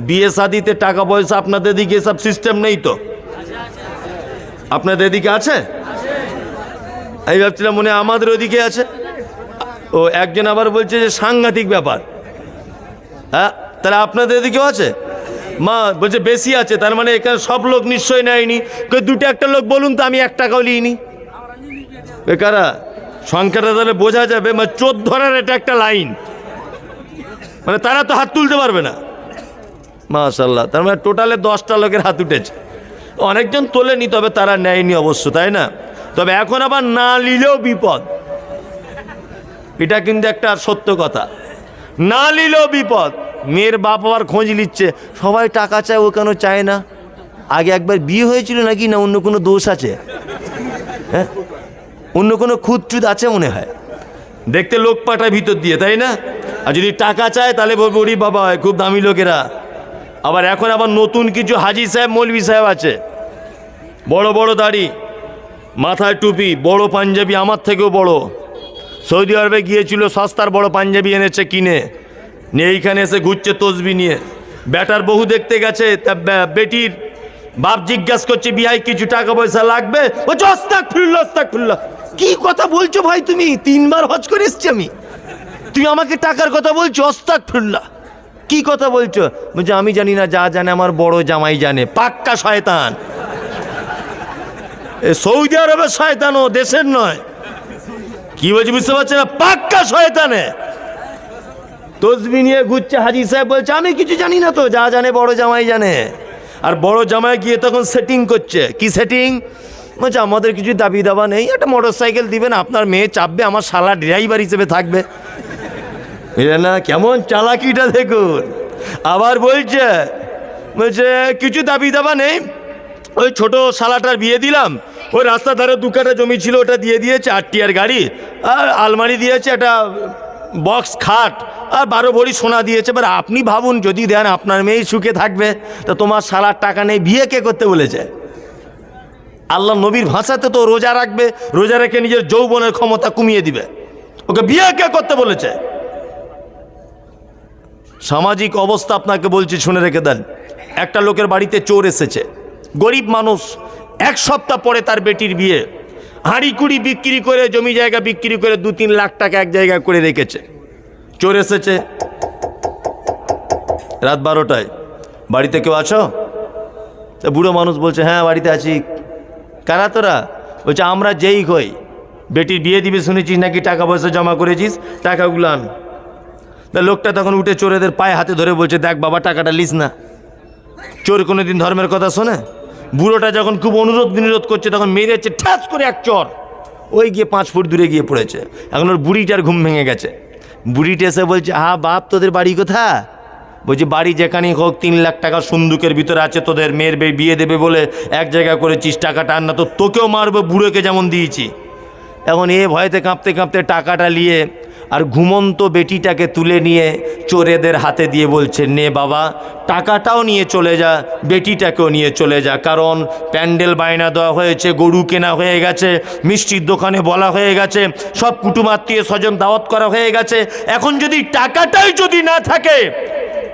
বিয়ে শাদিতে টাকা পয়সা আপনাদের দিকে সব সিস্টেম নেই তো? আপনাদের দিকে আছে? আমি ভাবছিলাম মনে হয় আমাদের ওদিকে আছে। ও একজন আবার বলছে যে সাংঘাতিক ব্যাপার। হ্যাঁ, তাহলে আপনাদের দিকেও আছে? মা বলছে বেশি আছে, তার মানে এখানে সব লোক নিশ্চয় নেয়নি। দুটো একটা লোক বলুন তো, আমি 1 টাকাও নিইনি। বেকারা সংখ্যাটা তাহলে বোঝা যাবে, মানে 14 এটা একটা লাইন, মানে তারা তো হাত তুলতে পারবে না। মাশাআল্লাহ, তার মানে টোটালে 10টা লোকের হাত উঠেছে। অনেকজন তোলেনি, তবে তারা নেয়নি অবশ্য, তাই না? তবে এখন আবার না নিলেও বিপদ, এটা কিন্তু একটা সত্য কথা। না নিলেও বিপদ। মেয়ের বাপ আবার খোঁজ নিচ্ছে, সবাই টাকা চায়, ও কেন চায় না? আগে একবার বিয়ে হয়েছিল নাকি, না অন্য কোনো দোষ আছে? হ্যাঁ, অন্য কোনো খুঁতচুত আছে মনে হয়। দেখতে লোক পাঠায় ভিতর দিয়ে, তাই না? আর যদি টাকা চায় তাহলে বলবো ওরে বাবা খুব দামি লোকেরা। আবার এখন আবার নতুন কিছু হাজি সাহেব মৌলভি সাহেব আছে, বড় বড় দাড়ি, মাথায় টুপি, বড় পাঞ্জাবি, আমার থেকেও বড়। সৌদি আরবে গিয়েছিল, সস্তার বড় পাঞ্জাবি এনেছে কিনে নিয়ে এইখানে এসে ঘুরছে তসবি নিয়ে। বেটার বহু দেখতে গেছে, তা বেটির বাপ জিজ্ঞাসা করছে বিয়াই কিছু টাকা পয়সা লাগবে? বলছে আস্তাগফিরুল্লাহ আস্তাগফিরুল্লাহ। কি কথা বলছো ভাই তুমি? 3 বার হজ করে এসছি আমি, তুমি আমাকে টাকার কথা বলছো? আস্তাগফিরুল্লাহ। কি কথা বলছো? বলছে আমি জানি না, যা জানে আমার বড় জামাই জানে। পাক্কা শয়তান। সৌদি আরবের শয়তান, ও দেশের নয়। কি বলছি বুঝতে পারছে না? পাক্কা শয়তানে তসবি নিয়ে ঘুরছে। হাজি সাহেব বলছে আমি কিছু জানি না তো, যা জানে বড় জামাই জানে। আর বড় জামাই গিয়ে তখন সেটিং করছে। কি সেটিং? বলছে আমাদের কিছু দাবি দাবা নেই, একটা মোটর সাইকেল দিবেন, আপনার মেয়ে চাপবে, আমার শালা ড্রাইভার হিসেবে থাকবে। বুঝলেন না কেমন চালাকিটা দেখুন। আবার বলছে কিছু দাবি দাবা নেই, ওই ছোট শালাটার বিয়ে দিলাম, ওই রাস্তার ধারে 2 কাঠা জমি ছিল, ওটা দিয়ে দিয়েছে, 8 টিয়ার গাড়ি, আর আলমারি দিয়েছে, একটা বক্স খাট, আর 12 ভরি সোনা দিয়েছে। এবার আপনি ভাবুন, যদি দেন আপনার মেয়েই সুখে থাকবে, তা তোমার শালার টাকা নেই, বিয়ে কে করতে বলেছে? আল্লাহ নবীর ভাষাতে তো রোজা রাখবে, রোজা রেখে নিজের যৌবনের ক্ষমতা কমিয়ে দিবে, ওকে বিয়ে কে করতে বলেছে? সামাজিক অবস্থা আপনাকে বলছি, শুনে রেখে দেন। একটা লোকের বাড়িতে চোর এসেছে, গরিব মানুষ, 1 সপ্তাহ পরে তার বেটির বিয়ে। হাঁড়ি কুড়ি বিক্রি করে, জমি জায়গা বিক্রি করে 2-3 লাখ টাকা এক জায়গায় করে রেখেছে। চোর এসেছে রাত 12টায়, বাড়িতে কেউ আছো? তা বুড়ো মানুষ বলছে হ্যাঁ বাড়িতে আছি। কারা তোরা? বলছে আমরা যেই হই, বেটির বিয়ে দিবে শুনেছিস নাকি, টাকা পয়সা জমা করেছিস, টাকাগুলো আন। তা লোকটা তখন উঠে চোরেদের পায়ে হাতে ধরে বলছে দেখ বাবা, টাকাটা লিস না। চোর কোনোদিন ধর্মের কথা শোনে? বুড়োটা যখন খুব অনুরোধ বিনোরোধ করছে, তখন মেরেছে ঠাস করে এক চর, ওই গিয়ে 5 ফুট দূরে গিয়ে পড়েছে। এখন ওর বুড়িটার ঘুম ভেঙে গেছে। বুড়িটা এসে বলছে হ্যাঁ বাপ, তোদের বাড়ি কোথা? বলছি বাড়ি যেখানেই হোক, 3 লাখ টাকা সন্দুকের ভিতরে আছে, তোদের মেয়ের বিয়ে দেবে বলে এক জায়গা করেছিস, টাকাটা আন না তো তোকেও মারবো, বুড়োকে যেমন দিয়েছি। এখন এ ভয়েতে কাঁপতে কাঁপতে টাকাটা নিয়ে আর ঘুমন্ত বেটিটাকে তুলে নিয়ে চোরেদের হাতে দিয়ে বলছে নে বাবা, টাকাটাও নিয়ে চলে যা, বেটিটাকেও নিয়ে চলে যা, কারণ প্যান্ডেল বায়না দেওয়া হয়েছে, গরু কেনা হয়ে গেছে, মিষ্টির দোকানে বলা হয়ে গেছে, সব কুটুমাত্মীয় স্বজন দাওয়াত করা হয়ে গেছে। এখন যদি টাকাটাই যদি না থাকে,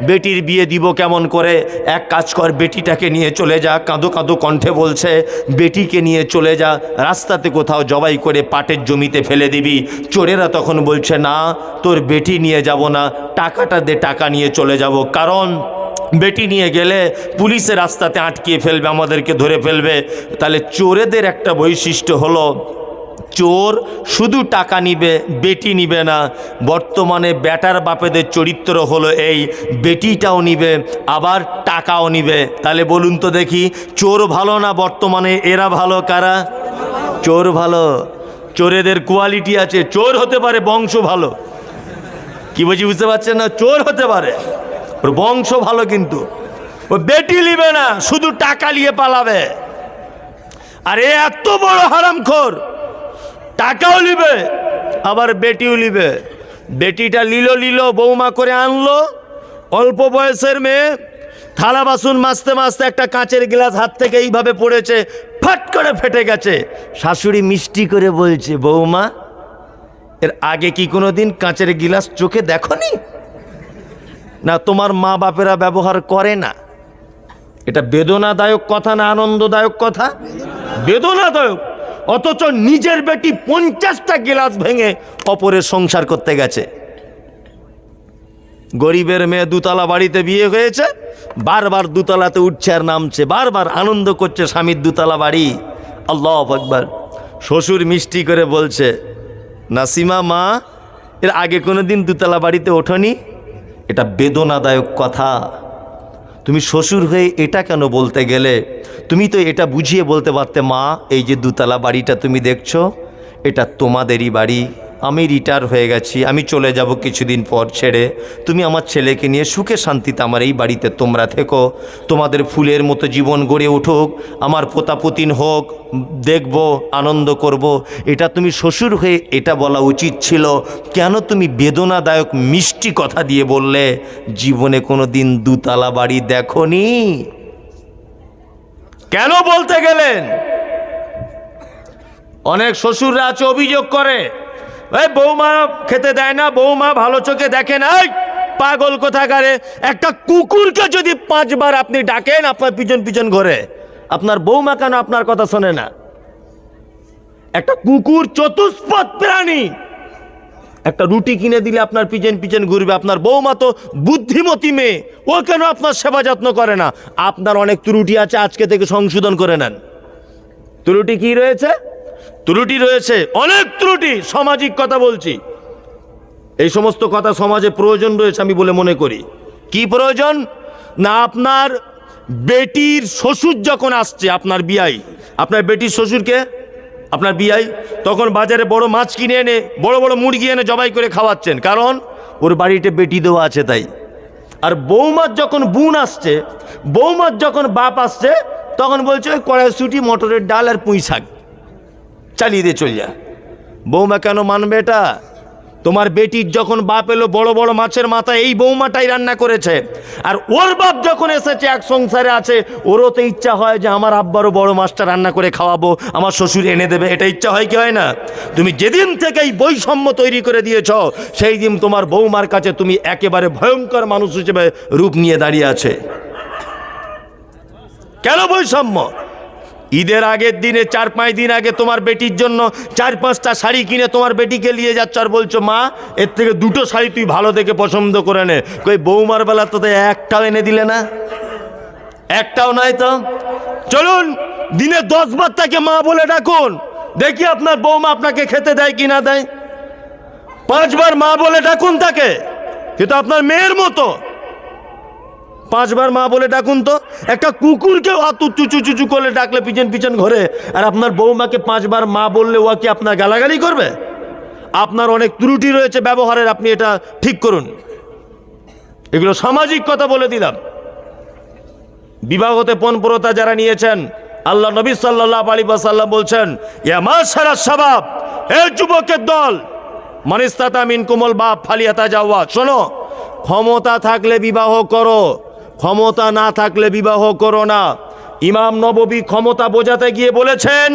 বেটির বিয়ে দিব কেমন করে? এক কাজ কর, বেটিটাকে নিয়ে চলে যা। কাঁদো কাঁদো কণ্ঠে বলছে বেটিকে নিয়ে চলে যা, রাস্তাতে কোথাও জবাই করে পাটের জমিতে ফেলে দিবি। চোরেরা তখন বলছে না, তোর বেটি নিয়ে যাব না, টাকাটা দে, টাকা নিয়ে চলে যাব, কারণ বেটি নিয়ে গেলে পুলিশে রাস্তাতে আটকিয়ে ফেলবে, আমাদেরকে ধরে ফেলবে। তাহলে চোরেদের একটা বৈশিষ্ট্য হলো, চোর শুধু টাকা নিবে, বেটি নিবে না। বর্তমানে বেটার বাপেদের চরিত্র হলো এই, বেটিটাও নিবে আবার টাকাও নিবে। তাহলে বলুন তো দেখি, চোর ভালো না বর্তমানে এরা ভালো? কারা? চোর ভালো। চোরেদের কোয়ালিটি আছে, চোর হতে পারে বংশ ভালো। কি বলছি বুঝতে পারছেন না? চোর হতে পারে, ওর বংশ ভালো, কিন্তু ও বেটি নিবে না, শুধু টাকা নিয়ে পালাবে। আর এত বড় হারামখোর, টাকাও নিবে আবার বেটিও নিবে। বেটিটা লিল বৌমা করে আনলো, অল্প বয়সের মেয়ে, থালা বাসন মাজতে মাজতে একটা কাঁচের গ্লাস হাত থেকে এইভাবে পড়েছে, ফাট করে ফেটে গেছে। শাশুড়ি মিষ্টি করে বলছে বৌমা, এর আগে কি কোনোদিন কাঁচের গ্লাস চোখে দেখনি? না তোমার মা বাপেরা ব্যবহার করে না? এটা বেদনাদায়ক কথা না আনন্দদায়ক কথা? বেদনাদায়ক। অথচ নিজের বেটি 50টা গ্লাস ভেঙে অপরের সংসার করতে গেছে। গরিবের মেয়ে দুতলা বাড়িতে বিয়ে হয়েছে, বারবার দুতলাতে উঠছে আর নামছে, বারবার আনন্দ করছে স্বামীর দুতলা বাড়ি। আল্লাহু আকবার। শ্বশুর মিষ্টি করে বলছে, নাসিমা মা, এর আগে কোনো দিন দুতলা বাড়িতে ওঠোনি? এটা বেদনাদায়ক কথা। তুমি শ্বশুর হয়ে এটা কেন বলতে গেলে? তুমি তো এটা বুঝিয়ে বলতে পারতে, মা এই যে দুতলা বাড়িটা তুমি দেখছো, এটা তোমাদেরই বাড়ি, আমি রিটায়ার হয়ে গেছি, আমি চলে যাব কিছুদিন পর ছেড়ে, তুমি আমার ছেলেকে নিয়ে সুখে শান্তিতে আমার এই বাড়িতে তোমরা থেকো, তোমাদের ফুলের মতো জীবন গড়ে উঠুক, আমার পোতাপুতিন হোক, দেখব, আনন্দ করব। এটা তুমি শ্বশুর হয়ে এটা বলা উচিত ছিল। কেন তুমি বেদনাদায়ক মিষ্টি কথা দিয়ে বললে জীবনে কোনো দিন দুতলা বাড়ি দেখোনি? কেন বলতে গেলেন? অনেক শ্বশুররা আছে অভিযোগ করে, এই বৌমা খেতে দেয় না, বৌমা ভালো চোখে দেখে না। পাগল কোথাকারে! একটা কুকুরকে যদি 5 বার আপনি ডাকেন আপনার পিছন পিছন ঘোরে, আপনার বৌমা কেন আপনার কথা শোনে না? একটা কুকুর চতুষ্পদ প্রাণী, একটা রুটি কিনে দিলে আপনার পিছন পিছন ঘুরবে। আপনার বৌমা তো বুদ্ধিমতী মেয়ে, ও কেন আপনার সেবা যত্ন করে না? আপনার অনেক ত্রুটি আছে, আজকে থেকে সংশোধন করে নেন। ত্রুটি কি রয়েছে? ত্রুটি রয়েছে অনেক ত্রুটি। সামাজিক কথা বলছি, এই সমস্ত কথা সমাজে প্রয়োজন রয়েছে আমি বলে মনে করি। কি প্রয়োজন? না, আপনার বেটির শ্বশুর যখন আসছে, আপনার বিয়াই, আপনার বেটির শ্বশুরকে আপনার বিয়াই, তখন বাজারে বড় মাছ কিনে এনে বড় বড় মুরগি এনে জবাই করে খাওয়াচ্ছেন, কারণ ওর বাড়িতে বেটি দেওয়া আছে তাই। আর বৌমার যখন বোন আসছে, বৌমার যখন বাপ আসছে, তখন বলছে ওই কড়াইশুঁটি, মটরের ডাল আর পুঁই শাক চালিয়ে দিয়ে চল যা। বৌমা কেন মানবে এটা? তোমার বেটির যখন বাপ এলো বড় বড় মাছের মাথা এই বৌমাটাই রান্না করেছে, আর ওর বাপ যখন এসেছে এক সংসারে আছে, ওরও তো ইচ্ছা হয় যে আমার আব্বারও বড় মাছটা রান্না করে খাওয়াবো, আমার শ্বশুর এনে দেবে, এটা ইচ্ছা হয় কি হয় না? তুমি যেদিন থেকে এই বৈষম্য তৈরি করে দিয়েছ, সেই দিন তোমার বৌমার কাছে তুমি একেবারে ভয়ঙ্কর মানুষ হিসেবে রূপ নিয়ে দাঁড়িয়ে আছে। কেন বৈষম্য? ঈদের আগের দিনে 4-5 দিন আগে তোমার বেটির জন্য 4-5টা শাড়ি কিনে তোমার বেটিকে নিয়ে যাচ্ছ, আর বলছো মা এর থেকে 2টো শাড়ি তুই ভালো দেখে পছন্দ করে নে। কই বৌমার বেলা তো একটাও এনে দিলে না? একটাও নাই তো। চলুন দিনে 10 বার তাকে মা বলে ডাকুন, দেখি আপনার বৌমা আপনাকে খেতে দেয় কি না দেয়। 5 বার মা বলে ডাকুন তাকে, কিন্তু আপনার মেয়ের মতো 5 বার মা বলে ডাকুন তো। একটা কুকুরকেও আতু চুচু চুচু করে ডাকলে পিছন পিছন ঘরে, আর আপনার বৌমাকে 5 বার মা বললে ও কি আপনার গালাগালি করবে? আপনার অনেক ত্রুটি রয়েছে ব্যবহারের, আপনি এটা ঠিক করুন। এগুলো সামাজিক কথা বলে দিলাম। বিবাহতে পণপ্রথা যারা নিয়েছেন, আল্লাহ নবী সাল্লাল্লাহু আলাইহি ওয়াসাল্লাম বলছেন, ইয়া মাশারাস শাবাব, হে যুবকের দল, মান ইসতাতা মিনকুমুল বাপ ফালিয়াতাজাওয়াজ। শোনো, ক্ষমতা থাকলে বিবাহ করো, ক্ষমতা না থাকলে বিবাহ করো না। ইমাম নববী ক্ষমতা বোঝাতে গিয়ে বলেছেন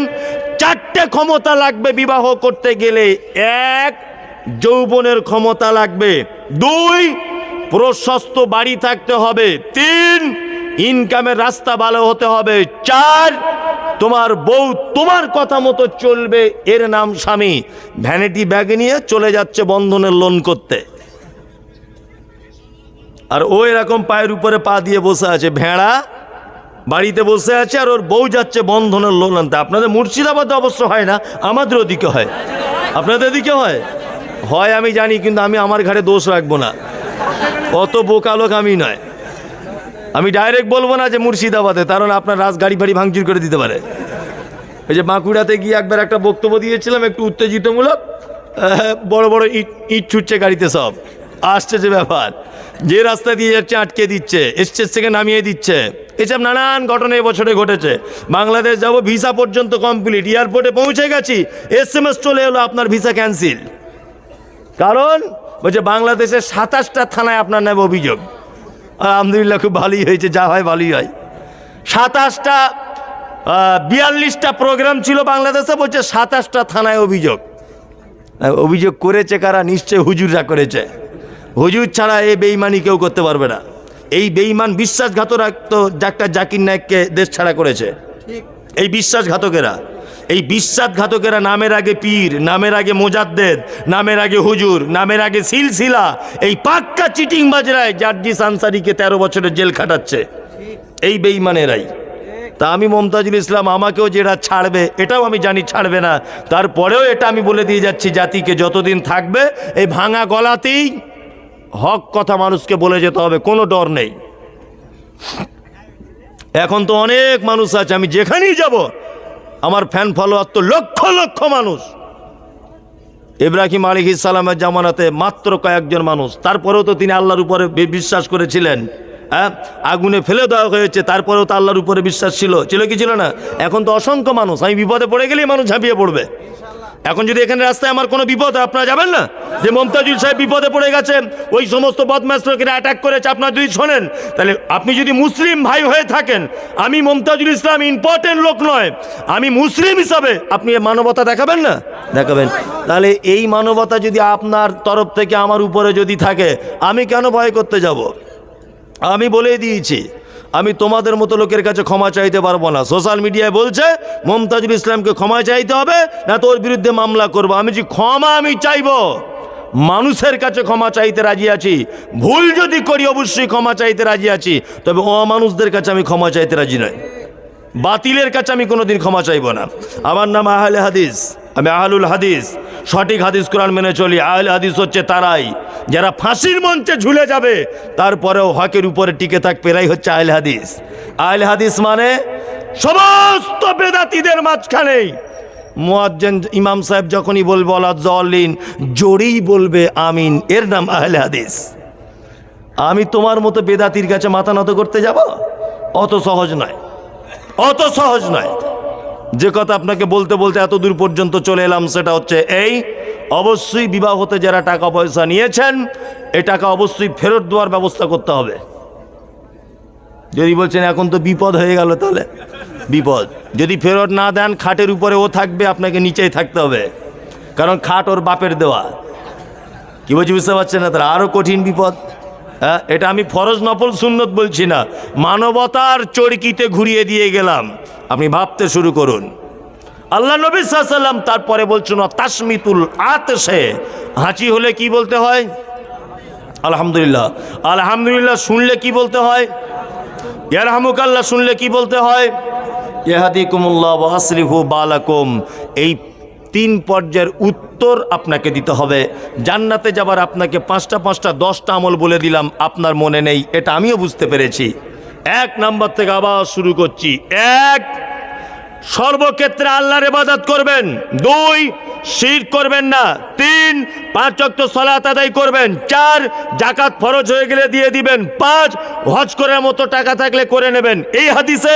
4টে ক্ষমতা লাগবে বিবাহ করতে গেলে। 1, যৌবনের ক্ষমতা লাগবে। 2, প্রশস্ত বাড়ি থাকতে হবে। 3, ইনকামের রাস্তা ভালো হতে হবে। 4, তোমার বউ তোমার কথা মতো চলবে, এর নাম স্বামী। ভ্যানিটি ব্যাগ নিয়ে চলে যাচ্ছে বন্ধনের লোন করতে, আর ও এরকম পায়ের উপরে পা দিয়ে বসে আছে, ভেড়া বাড়িতে বসে আছে, আর ওর বউ যাচ্ছে বন্ধনের লোন আনতে। আপনাদের মুর্শিদাবাদে অবশ্য হয় না, আমাদের ওদিকে হয়। আপনাদের দিকে হয়? হয় আমি জানি, কিন্তু আমি আমার ঘাড়ে দোষ রাখবো না, অত বোকা লোক আমি নয়। আমি ডাইরেক্ট বলবো না যে মুর্শিদাবাদে, কারণ আপনার গাড়ি ফাড়ি ভাঙচুর করে দিতে পারে। এই যে বাঁকুড়াতে গিয়ে একবার একটা বক্তব্য দিয়েছিলাম, একটু উত্তেজিতমূলক, বড় বড় ইট ছুটছে গাড়িতে, সব আসছে, যে ব্যাপার, যে রাস্তা দিয়ে যাচ্ছে আটকে দিচ্ছে, স্টেজ থেকে নামিয়ে দিচ্ছে, এসব নানান ঘটনা এবছরে ঘটেছে। বাংলাদেশ যাব, ভিসা পর্যন্ত কমপ্লিট, এয়ারপোর্টে পৌঁছে গেছি, SMS চলে এলো আপনার ভিসা ক্যান্সেল। কারণ বলছে বাংলাদেশের 27টা থানায় আপনার নামে অভিযোগ। আলহামদুলিল্লাহ, খুব ভালোই হয়েছে, যা হয় ভালোই হয়। 27টা 42টা প্রোগ্রাম ছিল বাংলাদেশে, বলছে 27টা থানায় অভিযোগ। অভিযোগ করেছে কারা? নিশ্চয় হুজুররা করেছে। হুজুর ছাড়া এই বেঈমানি কেউ করতে পারবে না। এই বেঈমান বিশ্বাসঘাতকরা তো ডাক্তার জাকির নায়েককে দেশ ছাড়া করেছে। এই বিশ্বাসঘাতকেরা নামের আগে পীর, নামের আগে মোজাদ্দেদ, নামের আগে হুজুর, নামের আগে সিলসিলা, এই পাক্কা চিটিংবাজরাই জার্জিস আনসারীকে 13 বছরের জেল খাটাচ্ছে, এই বেঈমানেরাই। তা আমি মমতাজুল ইসলাম আমাকেও যেটা ছাড়বে এটাও আমি জানি ছাড়বে না, তারপরেও এটা আমি বলে দিয়ে যাচ্ছি জাতিকে, যতদিন থাকবে এই ভাঙা গলাতেই হক কথা মানুষকে বলে যেতে হবে, কোনো ডর নেই। এখন তো অনেক মানুষ আছে, আমি যেখানেই যাব আমার ফ্যান ফলোয়ার তো লক্ষ লক্ষ মানুষ। ইব্রাহিম আলাইহিস সালামের জামানাতে মাত্র কয়েকজন মানুষ, তারপরেও তো তিনি আল্লাহর উপরে বিশ্বাস করেছিলেন। হ্যাঁ, আগুনে ফেলে দেওয়া হয়েছে, তারপরেও তো আল্লাহর উপরে বিশ্বাস ছিল কি ছিল না? এখন তো অসংখ্য মানুষ, আমি বিপদে পড়ে গেলেই মানুষ ঝাঁপিয়ে পড়বে। এখন যদি এখানে রাস্তায় আমার কোনো বিপদ হয়, আপনারা যাবেন না? যে মমতাজুল সাহেব বিপদে পড়ে গেছেন, ওই সমস্ত বদমাশ লোকেরা অ্যাটাক করেছে, আপনারা যদি শোনেন, তাহলে আপনি যদি মুসলিম ভাই হয়ে থাকেন, আমি মমতাজুল ইসলাম ইম্পর্টেন্ট লোক নয়, আমি মুসলিম হিসাবে আপনি মানবতা দেখাবেন না? দেখাবেন। তাহলে এই মানবতা যদি আপনার তরফ থেকে আমার উপরে যদি থাকে, আমি কেন ভয় করতে যাব? আমি বলেই দিয়েছি, আমি তোমাদের মতো লোকের কাছে ক্ষমা চাইতে পারবো না। সোশ্যাল মিডিয়ায় বলছে মমতাজুল ইসলামকে ক্ষমা চাইতে হবে, না তোর বিরুদ্ধে মামলা করবো। আমি যে ক্ষমা আমি চাইবো, মানুষের কাছে ক্ষমা চাইতে রাজি আছি, ভুল যদি করি অবশ্যই ক্ষমা চাইতে রাজি আছি, তবে অমানুষদের কাছে আমি ক্ষমা চাইতে রাজি নই, বাতিলের কাছে আমি কোনোদিন ক্ষমা চাইব না। আমার নাম আহলে হাদিস, আমি আহলুল হাদিস, সঠিক হাদিস কোরআন মেনে চলি। আহলে হাদিস হচ্ছে তারাই যারা ফাঁসির মঞ্চে ঝুলে যাবে তারপরেও হকের উপরে টিকে থাকবে, এরাই হচ্ছে আহলে হাদিস। আহলে হাদিস মানে সমস্ত বেদাতীদের মাঝখানেই মুয়াজ্জিন ইমাম সাহেব যখনই বলবে ওয়ালাদ-দাল্লিন, জোরেই বলবে আমিন, এর নাম আহলে হাদিস। আমি তোমার মতো বেদাতির কাছে মাথা নত করতে যাব? অত সহজ নয়, অত সহজ নয়। যে কথা আপনাকে বলতে বলতে এত দূর পর্যন্ত চলে এলাম, সেটা হচ্ছে এই, অবশ্যই বিবাহতে যারা টাকা পয়সা নিয়েছেন এই টাকা অবশ্যই ফেরত দেওয়ার ব্যবস্থা করতে হবে। যদি বলছেন এখন তো বিপদ হয়ে গেল, তাহলে বিপদ যদি ফেরত না দেন, খাটের উপরে ও থাকবে, আপনাকে নিচেই থাকতে হবে, কারণ খাট ওর বাপের দেওয়া। কি বলছি বুঝতে পারছেন না? তারা আরও কঠিন বিপদ। হ্যাঁ, এটা আমি ফরজ নফল সুন্নত বলছি না, মানবতার চরকিতে ঘুরিয়ে দিয়ে গেলাম। আপনি ভাবতে শুরু করুন। আল্লাহ নবী সাল্লাল্লাহু আলাইহি ওয়াসাল্লাম তারপরে বলছেন তাসমিতুল আতশে, হাঁচি হলে কি বলতে হয়? আলহামদুলিল্লাহ। আলহামদুলিল্লাহ শুনলে কি বলতে হয়? ইয়ারহামুকাল্লাহ শুনলে কি বলতে হয়? ইয়াহদিকুমুল্লাহ ওয়া আসলিহু বালাকুম। এই 3 পর্যায়ের উত্তর আপনাকে দিতে হবে। জান্নাতে যাবার আপনাকে 5টা 10টা আমল বলে দিলাম, আপনার মনে নেই, এটা আমিও বুঝতে পেরেছি। 1 নাম্বার থেকে আবার শুরু করছি। 1, সর্বক্ষেত্রে আল্লাহর ইবাদত করবেন। 2, শিরক করবেন না। 3, 5 ওয়াক্ত সালাত আদায় করবেন। 4, যাকাত ফরজ হয়ে গেলে দিয়ে দিবেন। 5, হজ করার মতো টাকা থাকলে করে নেবেন। এই হাদিসে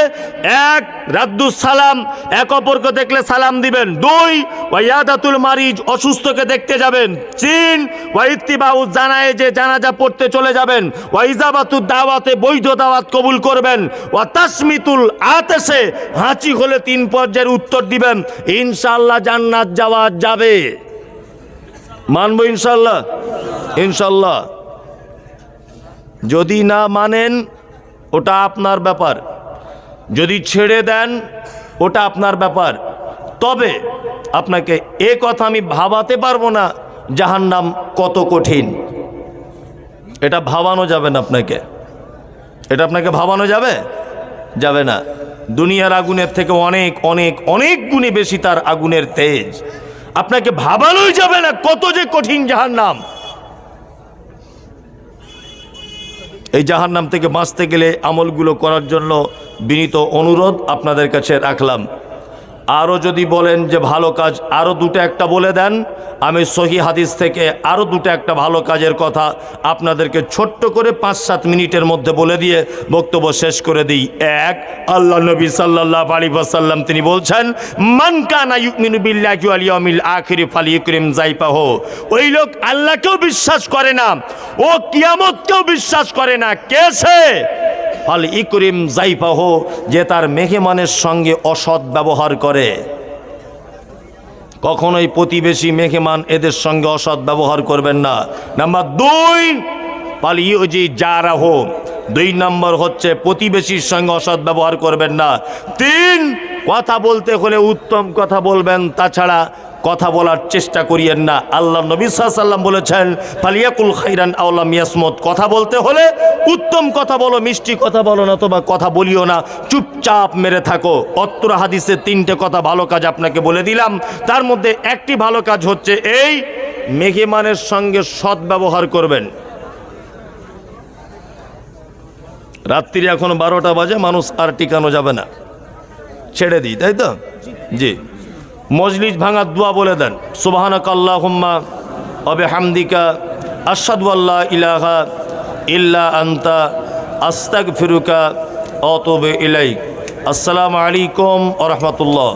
1, রাদ্দুস সালাম, এক অপরকে দেখলে সালাম দিবেন। 2, ওয়াইয়াদাতুল মারিজ, অসুস্থকে দেখতে যাবেন। 3, ওয়াইত্তিবাউ জানায়েজে, জানাজা পড়তে চলে যাবেন। ওয়াইজাবাতুদ দাওয়াতে, বৈধ দাওয়াত কবুল করবেন। ওয়া তাসমিতুল আতশে, হাঁচি হলে 3 পর্যায়ের উত্তর দিবেন। ইনশাআল্লাহ জান্নাত যাওয়া যাবে। মানবো ইনশাআল্লাহ? ইনশাআল্লাহ। যদি না মানেন ওটা আপনার ব্যাপার, যদি ছেড়ে দেন ওটা আপনার ব্যাপার। তবে আপনাকে এ কথা আমি ভাবাতে পারবো না জাহান্নাম কত কঠিন, এটা ভাবানো যাবে না আপনাকে। এটা আপনাকে ভাবানো যাবে? যাবে না। দুনিয়ার আগুনের থেকে অনেক অনেক অনেক গুণে বেশি তার আগুনের তেজ। আপনাকে ভাবানোই যাবে না কত যে কঠিন জাহান্নাম। এই জাহান্নাম থেকে বাঁচতে গেলে আমলগুলো করার জন্য বিনীত অনুরোধ আপনাদের কাছে রাখলাম। আরও যদি বলেন যে ভালো কাজ, আরও 2টা একটা বলে দেন, আমি সহি হাদিস থেকে আরও 2টা একটা ভালো কাজের কথা আপনাদেরকে ছোট্ট করে 5-7 মিনিটের মধ্যে বলে দিয়ে বক্তব্য শেষ করে দিই। 1, আল্লাহ নবী সাল্লাল্লাহু আলাইহি ওয়াসাল্লাম তিনি বলছেন, মান কানা ইউমিনু বিল্লাহি ওয়াল ইয়াউমিল আখির ফালিয়ুকরিম যায়ফাহু। ওই লোক আল্লাহকেও বিশ্বাস করে না, ও কিয়ামতকেও বিশ্বাস করে না, কে সে? ফাল ইকরিম যায়ফাহু, যে তার মেহমানের সঙ্গে অসৎ ব্যবহার করে। কখনোই প্রতিবেশী মেহমান এদের সঙ্গে অসৎ ব্যবহার করবেন না। নাম্বার 2, পালিউজি জারাহ, 2 নম্বর হচ্ছে প্রতিবেশীর সঙ্গে অসৎ ব্যবহার করবেন না। 3, কথা বলতে হলে উত্তম কথা বলবেন, তাছাড়া কথা বলার চেষ্টা করিয়েন না। আল্লাহ নবী সাল্লাল্লাহু আলাইহি ওয়াসাল্লাম বলেছেন ফালিয়াকুল খাইরান আও লাম ইয়াসমুত, কথা বলতে হলে উত্তম কথা বলো, মিষ্টি কথা বলো না, অথবা কথা বলিও না, চুপচাপ মেরে থাকো। অত্র হাদিসে 3টে কথা ভালো কাজ আপনাকে বলে দিলাম। তার মধ্যে একটি ভালো কাজ হচ্ছে এই, মেহমানের সঙ্গে সৎ ব্যবহার করবেন। রাত্রি এখন 12টা বাজে, মানুষ আর টিকানো যাবে না, ছেড়ে দিই, তাই তো? জি, মজলিস ভাঙার দোয়া বলে দেন, সুবহানাকাল্লাহুম্মা ওয়া বিহামদিকা আশহাদু আল্লা ইলাহা ইল্লা আনতা আস্তাগফিরুকা ওয়া আতুবু ইলাইক। আসসালামু আলাইকুম ওয়া রাহমাতুল্লাহ।